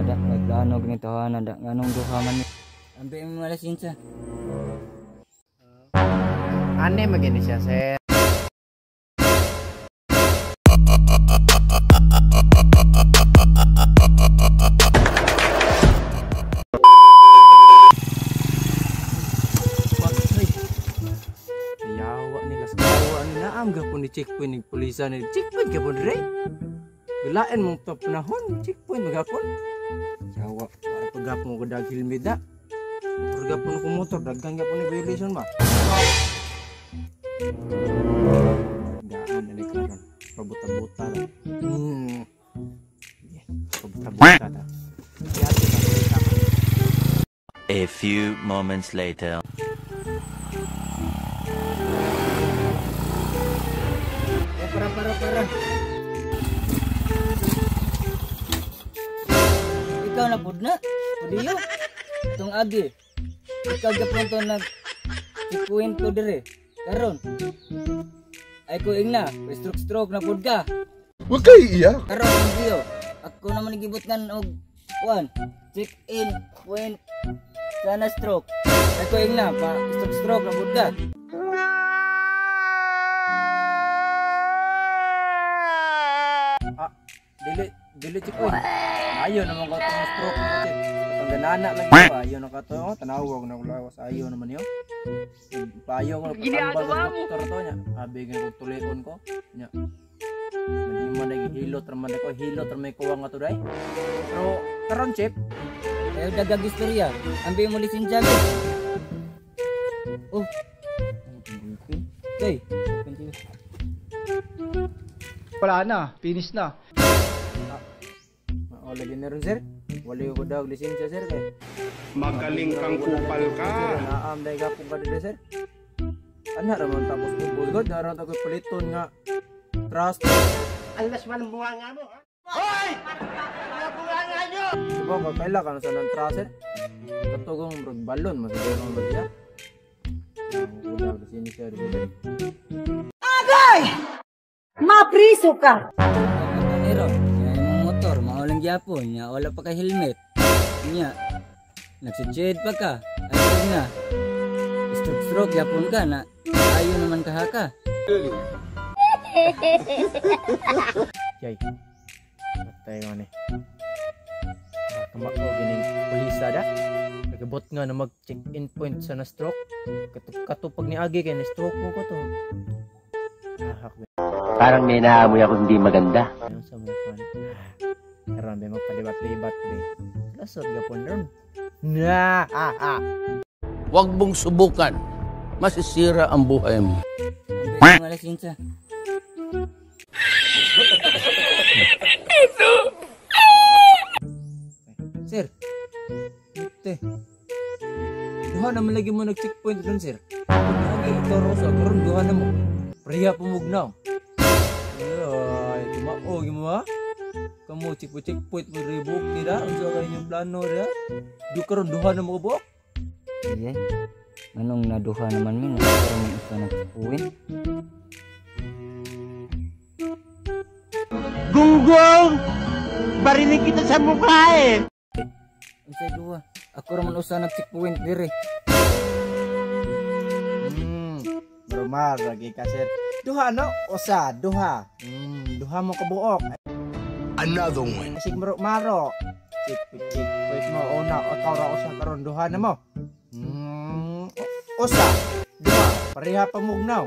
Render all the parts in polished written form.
da naglanog ni tahanan da nganong duhaman ni ambi mo malasinsa. Ane magini siya sir. Yawa nila sa kawa na amga po ni checkpoint ni pulisan ni checkpoint ka po dre. Gulain mong panahon checkpoint magapon. Yawa para pagapon ko dag helmet da. Pagapon ko motor daghan ka po ni violation ba. Daan na karon. Pabuta-buta na. Pabuta-buta na. A few moments later. Para. Ikaw na pud na. Padiyo. Tong agi. Ikaw gapon to nag checkpoint ko dire. Karon. Ay ko ingna, stroke na pud ka. Wa kay iya. Karon diyo. Ako naman nagibot ngan og kuan. Check in point sana stroke. Ay ko ingna pa stroke na pud ka. Dili checkpoint. Ayo naman ko tong stroke na check. Ang ganana lang ko ayo na ka to. Tanawag na lawas ayo naman yo. Payo ko pambal sa doktor to nya. Abigin ko tulikon ko nya. Mali mo nagihilot raman ko hilot ramay ko nga to dai. Pero karon chip. Ayo dagag istorya. Ambi mo lisensya ko. Oh. Okay. Wala na, finish na. Lagi na rin sir. Wala ko daw lisensya sir kay. Magaling kang kupal ka. Naam dai gapon ka dili sir. Ana ramon tapos bugod daron ta ko paliton nga trust. Alas man ang bunga nga mo. Hoy! Ang bunga nga nyo! Diba ba kaila ka na sa ng trust sir? Katugong balon masiguro mo ba siya? Wala lisensya dili. Agay! Mapriso ka! Pero motor maulang gyapon nya wala pa ka helmet nya nagsujud pa ka ayun na stroke gyapon ka na ayo naman kahaka Yay patay mo ni kamak ko gining pulis da nagabot nga na mag check in point sa na stroke katupag ni agi kay na stroke mo ko to Parang may naamoy ako hindi maganda. ano sa mga fan karon may magpalibat-libat be lasod gapon ron na Huwag mong subukan. Masisira ang buhay mo. ambi mo lisensya. sir ite duha naman lagi mo nag checkpoint ron sir lagi toro sa karon duha na mo priya pumugnaw ay kumao gimo kamu checkpoint mo ribok tira unsa kay inyong plano ra du karon duha na mo buok Iya. Anong naduha naman min karon man usa nagpuwin. Gunggong! Barinig kita sa mukha eh! Unsay duha? Ako ra man usa nag-checkpoint dire. normal lagi ka sir duha no usa duha duha mo kabuok Another one. Asig maro checkpoint mo una o tawra usa karon duha na mo usa duha pareha pamugnaw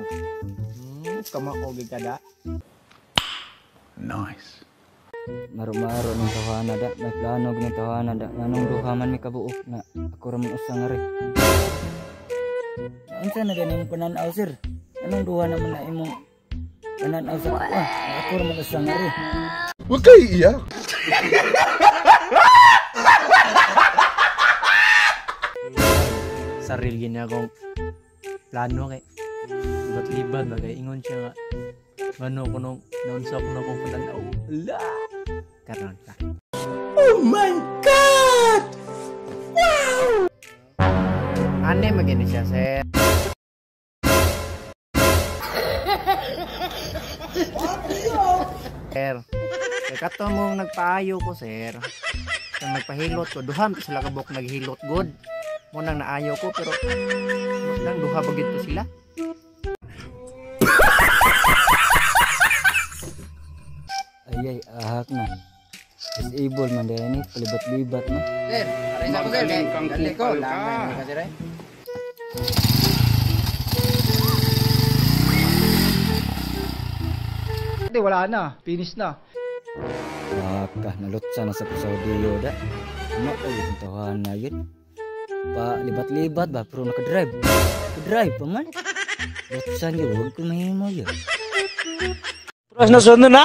kamao gid kada Nice. Maro-maro ng tahanan da naglanog ni tahanan da nganong duha man mi kabuok na ako ra man usa nga re. Unsa na ganing pananaw sir? Anong duha naman na imong pananaw sa ako ra man usa nga re. Wa kay iya. Saril gini akong plano kay libat-libat bagay ingon siya nga ano ko nung naunsa ko na akong pananaw la karon ka. Oh my God! Ane magini siya sir. Sir, kay kato mong nagpaayo ko sir. Kung nagpahilot ko, duhan ko sila kabok naghilot good. Munang naayo ko pero nang duha bagid to sila. Ay, ahak na. Disable man dahil ni, palibat-libat na. Sir, aray sa ko sir, Magaling kang dali ko, kupal ka. lamay na kasi rin. Wala na, finish na. Maka, nalutsa na sa kusaudiyo da. Ano ko yung tawahan na yun? Pa, libat-libat ba? Pero nakadrive. Nakadrive pa man. Lutsa niyo, huwag ko mahimo yun. Terus na sunod na.